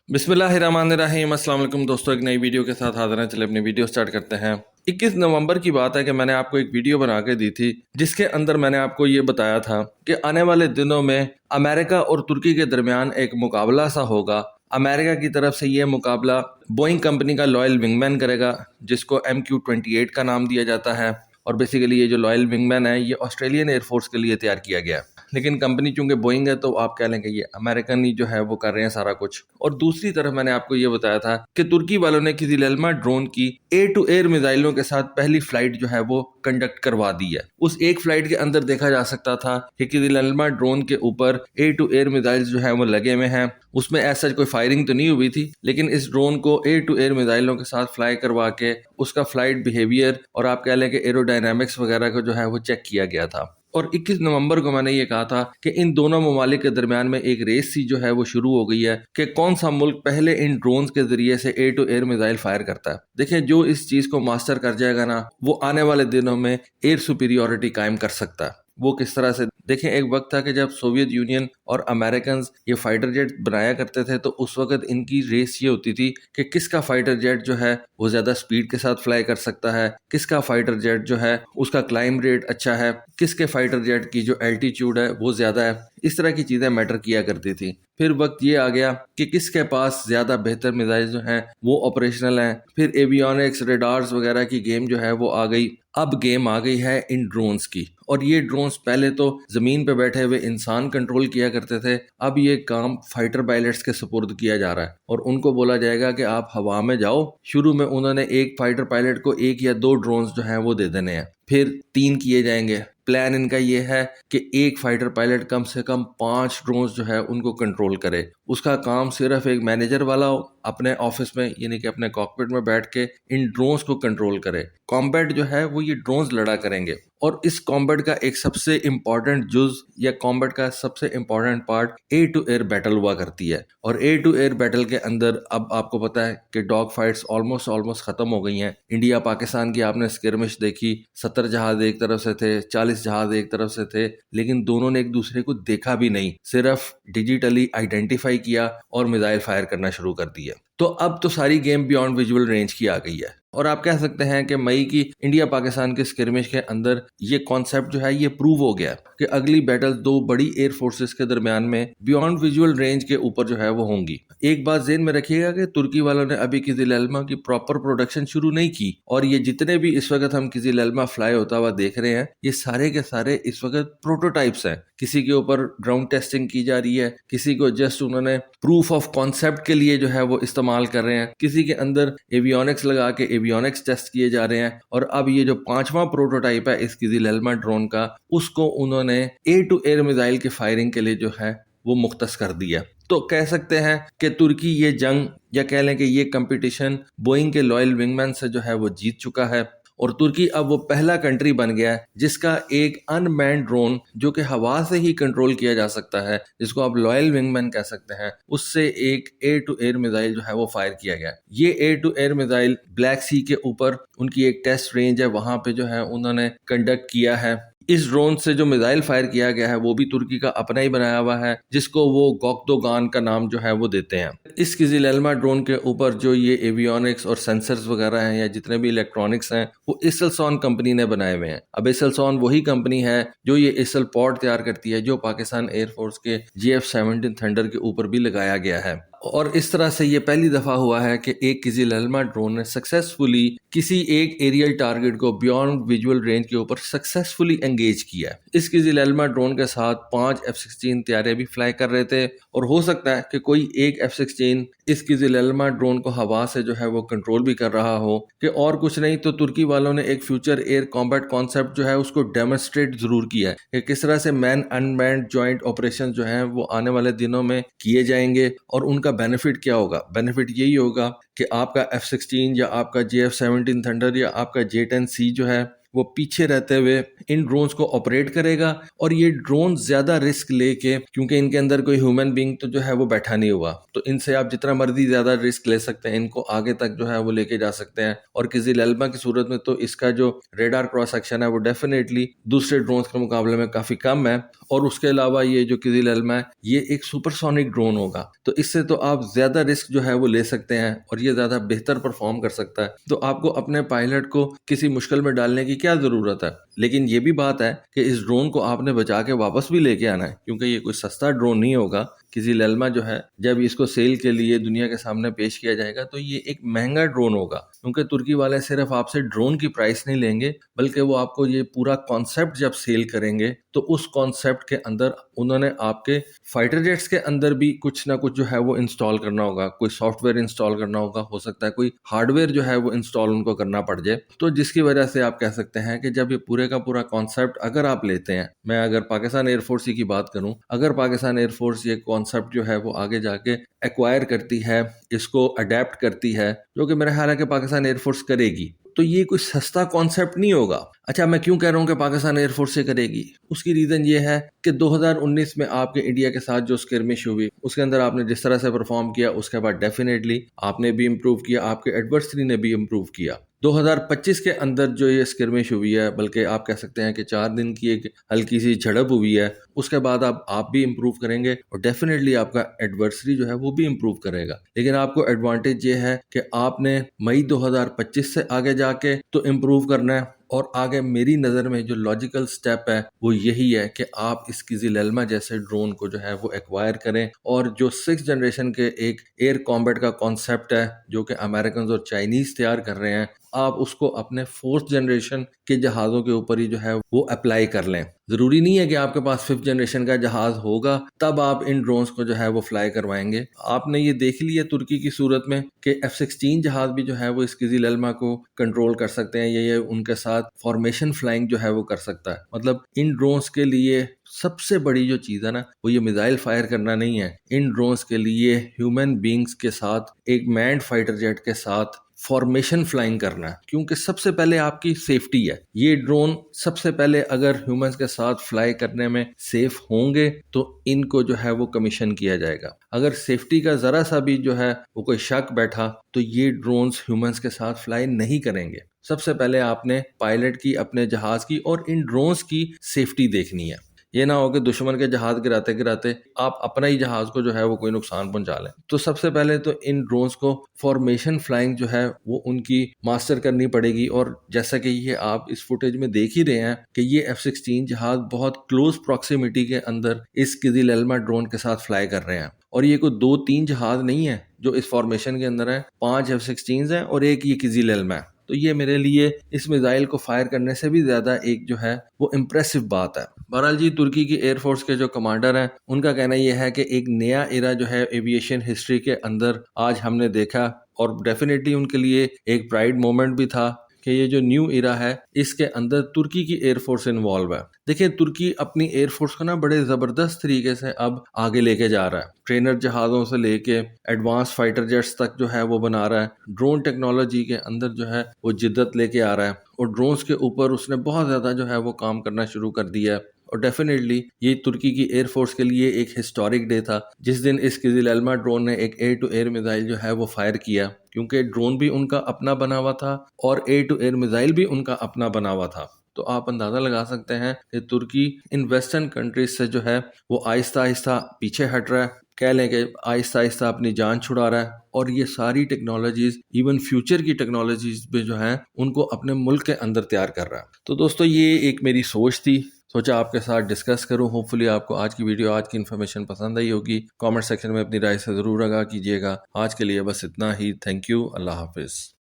बिस्मिल्लाहिर्रहमानिर्रहीम। अस्सलाम वालेकुम दोस्तों, एक नई वीडियो के साथ हाजिर हैं। चलिए अपनी वीडियो स्टार्ट करते हैं। 21 नवंबर की बात है कि मैंने आपको एक वीडियो बना के दी थी जिसके अंदर मैंने आपको ये बताया था कि आने वाले दिनों में अमेरिका और तुर्की के दरमियान एक मुकाबला सा होगा। अमेरिका की तरफ से ये मुकाबला बोइंग कंपनी का लॉयल विंगमैन करेगा जिसको MQ-28 का नाम दिया जाता है। और बेसिकली ये जो लॉयल विंगमैन है ये ऑस्ट्रेलियन एयरफोर्स के लिए तैयार किया गया है, लेकिन कंपनी चूंकि बोइंग है तो आप कह लें कि ये अमेरिकन ही जो है वो कर रहे हैं सारा कुछ। और दूसरी तरफ मैंने आपको ये बताया था कि तुर्की वालों ने किसी लेल्मा ड्रोन की एयर टू एयर मिसाइलों के साथ पहली फ्लाइट जो है वो कंडक्ट करवा दी है। उस एक फ्लाइट के अंदर देखा जा सकता था कि किसी लेल्मा ड्रोन के ऊपर एयर टू एयर मिसाइल जो है वो लगे हुए हैं। उसमें ऐसा कोई फायरिंग तो नहीं हुई थी, लेकिन इस ड्रोन को एयर टू एयर मिसाइलों के साथ फ्लाई करवा के उसका फ्लाइट बिहेवियर और आप कह लें कि एरोडायनामिक्स वगैरह को जो है वो चेक किया गया था। और 21 नवंबर को मैंने ये कहा था कि इन दोनों ममालिक के दरमियान में एक रेस सी जो है वो शुरू हो गई है कि कौन सा मुल्क पहले इन ड्रोन्स के जरिए से air to air missile fire करता है। देखिए, जो इस चीज को मास्टर कर जाएगा ना, वो आने वाले दिनों में एयर सुपीरियोरिटी कायम कर सकता है। वो किस तरह से, देखें, एक वक्त था कि जब सोवियत यूनियन और अमेरिकन ये फाइटर जेट बनाया करते थे तो उस वक्त इनकी रेस ये होती थी कि किसका फाइटर जेट जो है वो ज्यादा स्पीड के साथ फ्लाई कर सकता है, किसका फाइटर जेट जो है उसका क्लाइम रेट अच्छा है, किसके फाइटर जेट की जो एल्टीट्यूड है वो ज्यादा है। इस तरह की चीजें मैटर किया करती थी। फिर वक्त ये आ गया कि किसके पास ज्यादा बेहतर मिसाइल जो हैं वो ऑपरेशनल हैं। फिर एवियोनिक्स, रेडार्स वगैरह की गेम जो है वो आ गई। अब गेम आ गई है इन ड्रोन्स की। और ये ड्रोन्स पहले तो जमीन पे बैठे हुए इंसान कंट्रोल किया करते थे, अब ये काम फाइटर पायलट्स के सुपुर्द किया जा रहा है और उनको बोला जाएगा कि आप हवा में जाओ। शुरू में उन्होंने एक फाइटर पायलट को 1 या 2 ड्रोन्स जो हैं वो दे देने हैं, फिर 3 किए जाएंगे। प्लान इनका ये है कि एक फाइटर पायलट कम से कम 5 ड्रोन्स जो है उनको कंट्रोल करे। उसका काम सिर्फ एक मैनेजर वाला हो, अपने ऑफिस में यानी कि अपने कॉकपिट में बैठ के इन ड्रोन्स को कंट्रोल करे। कॉम्बैट जो है वो ये ड्रोन्स लड़ा करेंगे। और इस कॉम्बैट का एक सबसे इंपॉर्टेंट जुज या कॉम्बैट का सबसे important part air to air battle हुआ करती है। और एयर टू एयर बैटल के अंदर अब आपको पता है कि डॉग फाइट्स ऑलमोस्ट खत्म हो गई हैं। इंडिया पाकिस्तान की आपने स्किरमिश देखी, 70 जहाज एक तरफ से थे, 40 जहाज एक तरफ से थे, लेकिन दोनों ने एक दूसरे को देखा भी नहीं, सिर्फ डिजिटली आइडेंटिफाई किया और मिसाइल फायर करना शुरू कर दिया। तो अब तो सारी गेम बियॉन्ड विजुअल रेंज की आ गई है। और आप कह सकते हैं कि मई की इंडिया पाकिस्तान के स्किरमिश के अंदर ये कॉन्सेप्ट जो है ये प्रूव हो गया कि अगली बैटल 2 बड़ी एयर फोर्सेस के दरमियान में बियॉन्ड विजुअल रेंज के ऊपर जो है वो होंगी। एक बात ज़हन में रखिएगा कि तुर्की वालों ने अभी किसी लेल्मा की प्रॉपर प्रोडक्शन शुरू नहीं की, और ये जितने भी इस वक्त हम किसी लेल्मा फ्लाई होता हुआ देख रहे हैं ये सारे के सारे इस वक्त प्रोटोटाइप्स हैं। किसी के ऊपर ग्राउंड टेस्टिंग की जा रही है, किसी को जस्ट उन्होंने प्रूफ ऑफ कॉन्सेप्ट के लिए जो है वो इस्तेमाल कर रहे हैं, किसी के अंदर एवियोनिक्स लगा के एवियोनिक्स टेस्ट किए जा रहे हैं। और अब ये जो 5वां प्रोटोटाइप है इस किसी लेल्मा ड्रोन का, उसको उन्होंने एयर टू एयर मिसाइल के फायरिंग के लिए जो है वो मुख्तस कर दिया। तो कह सकते हैं कि तुर्की ये जंग या कह लें कि ये कंपटीशन बोइंग के लॉयल विंगमैन से जो है वो जीत चुका है। और तुर्की अब वो पहला कंट्री बन गया है जिसका एक अनमैन्ड ड्रोन जो कि हवा से ही कंट्रोल किया जा सकता है, जिसको आप लॉयल विंगमैन कह सकते हैं, उससे एक एयर टू एयर मिसाइल जो है वो फायर किया गया। ये air to air missile Black Sea के ऊपर उनकी एक टेस्ट रेंज है, वहां पे जो है उन्होंने कंडक्ट किया है। इस ड्रोन से जो मिसाइल फायर किया गया है वो भी तुर्की का अपना ही बनाया हुआ है, जिसको वो गोक्दोगान का नाम जो है वो देते हैं। इस किसी लेल्मा ड्रोन के ऊपर जो ये एवियोनिक्स और सेंसर्स वगैरह हैं या जितने भी इलेक्ट्रॉनिक्स हैं वो एसेलसॉन कंपनी ने बनाए हुए हैं। अब एसेलसॉन वही कंपनी है जो ये एसल पॉड तैयार करती है जो पाकिस्तान एयरफोर्स के GF-17 थंडर के ऊपर भी लगाया गया है। और इस तरह से ये पहली दफा हुआ है कि एक किसी लेल्मा ड्रोन ने सक्सेसफुली किसी एक एरियल टारगेट को बियॉन्ड विजुअल रेंज के ऊपर सक्सेसफुली एंगेज किया है। इस किसी लेल्मा ड्रोन के साथ 5 F-16 तैयारे भी फ्लाई कर रहे थे, और हो सकता है कि कोई एक F-16 इस किसी लेल्मा ड्रोन को हवा से जो है वो कंट्रोल भी कर रहा हो। कि और कुछ नहीं तो तुर्की वालों ने एक फ्यूचर एयर कॉम्बैट कॉन्सेप्ट जो है उसको डेमोन्स्ट्रेट जरूर किया है कि किस तरह से मैन अनमैन्ड जॉइंट ऑपरेशन जो है वो आने वाले दिनों में किए जाएंगे। और उनका बेनिफिट क्या होगा? बेनिफिट यही होगा कि आपका F-16 या आपका JF-17 थंडर या आपका J-10C जो है वो पीछे रहते हुए इन ड्रोन्स को ऑपरेट करेगा। और ये ड्रोन ज्यादा रिस्क लेके, क्योंकि इनके अंदर कोई ह्यूमन बीइंग तो जो है वो बैठा नहीं हुआ, तो इनसे आप जितना मर्जी ज्यादा रिस्क ले सकते हैं, इनको आगे तक जो है वो लेके जा सकते हैं। और किसी एल्मा की सूरत में तो इसका जो रेडार क्रॉस सेक्शन है वो डेफिनेटली दूसरे ड्रोन्स के मुकाबले में काफी कम है। और उसके अलावा ये जो किजिल एल्मा है ये एक सुपरसोनिक ड्रोन होगा, तो इससे तो आप ज्यादा रिस्क जो है वो ले सकते हैं और ये ज्यादा बेहतर परफॉर्म कर सकता है। तो आपको अपने पायलट को किसी मुश्किल में डालने की क्या जरूरत है। लेकिन ये भी बात है कि इस ड्रोन को आपने बचा के वापस भी लेके आना है, क्योंकि ये कोई सस्ता ड्रोन नहीं होगा। किसी लेल्मा जो है जब इसको सेल के लिए दुनिया के सामने पेश किया जाएगा तो ये एक महंगा ड्रोन होगा, क्योंकि तुर्की वाले सिर्फ आपसे ड्रोन की प्राइस नहीं लेंगे, बल्कि वो आपको ये पूरा कॉन्सेप्ट जब सेल करेंगे तो उस कॉन्सेप्ट के अंदर उन्होंने आपके फाइटर जेट्स के अंदर भी कुछ ना कुछ जो है वो इंस्टॉल करना होगा, कोई सॉफ्टवेयर इंस्टॉल करना होगा, हो सकता है कोई हार्डवेयर जो है वो इंस्टॉल उनको करना पड़ जाए। तो जिसकी वजह से आप कह सकते हैं कि जब ये पूरे का पूरा कॉन्सेप्ट अगर आप लेते हैं, मैं अगर पाकिस्तान एयरफोर्स की बात करूं, अगर पाकिस्तान एयरफोर्स ये कॉन्सेप्ट जो है वो आगे जाके एक्वायर करती है, इसको अडेप्ट करती है, जो कि मेरा ख्याल है कि पाकिस्तान एयरफोर्स करेगी, तो ये कोई सस्ता कॉन्सेप्ट नहीं होगा। अच्छा, मैं क्यों कह रहा हूँ कि पाकिस्तान एयरफोर्स से करेगी, उसकी रीजन ये है कि 2019 में आपके इंडिया के साथ जो स्किरमिश हुई उसके अंदर आपने जिस तरह से परफॉर्म किया, उसके बाद डेफिनेटली आपने भी इम्प्रूव किया, आपके एडवर्सरी ने भी इम्प्रूव किया। 2025 के अंदर जो ये स्किरमिश हुई है, बल्कि आप कह सकते हैं कि 4 दिन की एक हल्की सी झड़प हुई है, उसके बाद आप भी इम्प्रूव करेंगे और डेफिनेटली आपका एडवर्सरी जो है वो भी इम्प्रूव करेगा। लेकिन आपको एडवांटेज ये है कि आपने मई 2025 से आगे जाके तो इम्प्रूव करना है। और आगे मेरी नज़र में जो लॉजिकल स्टेप है वो यही है कि आप इस किजिल एल्मा जैसे ड्रोन को जो है वो एक्वायर करें, और जो 6th जनरेशन के एक एयर कॉम्बैट का कॉन्सेप्ट है जो कि अमेरिकन और चाइनीज तैयार कर रहे हैं, आप उसको अपने 4th जनरेशन के जहाज़ों के ऊपर ही जो है वो अप्लाई कर लें। जरूरी नहीं है कि आपके पास 5th जनरेशन का जहाज होगा तब आप इन ड्रोन्स को जो है वो फ्लाई करवाएंगे। आपने ये देख लिया तुर्की की सूरत में कि F-16 जहाज भी जो है वो इस किजिल एल्मा को कंट्रोल कर सकते हैं, ये उनके साथ फॉर्मेशन फ्लाइंग जो है वो कर सकता है। मतलब इन ड्रोन्स के लिए सबसे बड़ी जो चीज़ है ना वो ये मिसाइल फायर करना नहीं है, इन ड्रोन्स के लिए ह्यूमन बींग्स के साथ एक मैन्ड फाइटर जेट के साथ फॉर्मेशन फ्लाइंग करना है, क्योंकि सबसे पहले आपकी सेफ्टी है। ये ड्रोन सबसे पहले अगर ह्यूमंस के साथ फ्लाई करने में सेफ होंगे तो इनको जो है वो कमीशन किया जाएगा। अगर सेफ्टी का जरा सा भी जो है वो कोई शक बैठा तो ये ड्रोन्स ह्यूमंस के साथ फ्लाई नहीं करेंगे। सबसे पहले आपने पायलट की, अपने जहाज की और इन ड्रोन्स की सेफ्टी देखनी है। ये ना हो कि दुश्मन के जहाज गिराते गिराते आप अपना ही जहाज को जो है वो कोई नुकसान पहुंचा लें। तो सबसे पहले तो इन ड्रोन्स को फॉर्मेशन फ्लाइंग जो है वो उनकी मास्टर करनी पड़ेगी। और जैसा कि ये आप इस फुटेज में देख ही रहे हैं कि ये F-16 जहाज बहुत क्लोज प्रॉक्सिमिटी के अंदर इस किजिल एल्मा ड्रोन के साथ फ्लाई कर रहे हैं। और ये कोई 2-3 जहाज नहीं है जो इस फॉर्मेशन के अंदर है, 5 F-16 हैं और एक ये किजिल एल्मा है। तो ये मेरे लिए इस मिसाइल को फायर करने से भी ज्यादा एक जो है वो इम्प्रेसिव बात है। बहरहाल जी, तुर्की की एयरफोर्स के जो कमांडर हैं उनका कहना यह है कि एक नया एरा जो है एविएशन हिस्ट्री के अंदर आज हमने देखा, और डेफिनेटली उनके लिए एक प्राइड मोमेंट भी था कि ये जो न्यू एरा है इसके अंदर तुर्की की एयरफोर्स इन्वॉल्व है। देखिए, तुर्की अपनी एयरफोर्स को ना बड़े जबरदस्त तरीके से अब आगे लेके जा रहा है। ट्रेनर जहाज़ों से लेके एडवांस फाइटर जेट्स तक जो है वो बना रहा है। ड्रोन टेक्नोलॉजी के अंदर जो है वो जिद्दत लेके आ रहा है, और ड्रोन्स के ऊपर उसने बहुत ज़्यादा जो है वो काम करना शुरू कर दिया है। और डेफिनेटली ये तुर्की की एयरफोर्स के लिए एक हिस्टोरिक डे था जिस दिन इस किजिल एल्मा ड्रोन ने एक एयर टू एयर मिसाइल जो है वो फायर किया, क्योंकि ड्रोन भी उनका अपना बना हुआ था और एयर टू एयर मिसाइल भी उनका अपना बना हुआ था। तो आप अंदाजा लगा सकते हैं कि तुर्की इन वेस्टर्न कंट्रीज से जो है वो आहिस्ता आहिस्ता पीछे हट रहा है, कह लें कि आहिस्ता आहिस्ता अपनी जान छुड़ा रहा है। और ये सारी टेक्नोलॉजीज, इवन फ्यूचर की टेक्नोलॉजीज भी जो है उनको अपने मुल्क के अंदर तैयार कर रहा है। तो दोस्तों, ये एक मेरी सोच थी, सोचा आपके साथ डिस्कस करूं। होपफुली आपको आज की वीडियो, आज की इन्फॉर्मेशन पसंद आई होगी। कमेंट सेक्शन में अपनी राय से ज़रूर आगाह कीजिएगा। आज के लिए बस इतना ही। Thank you. अल्लाह हाफिज़।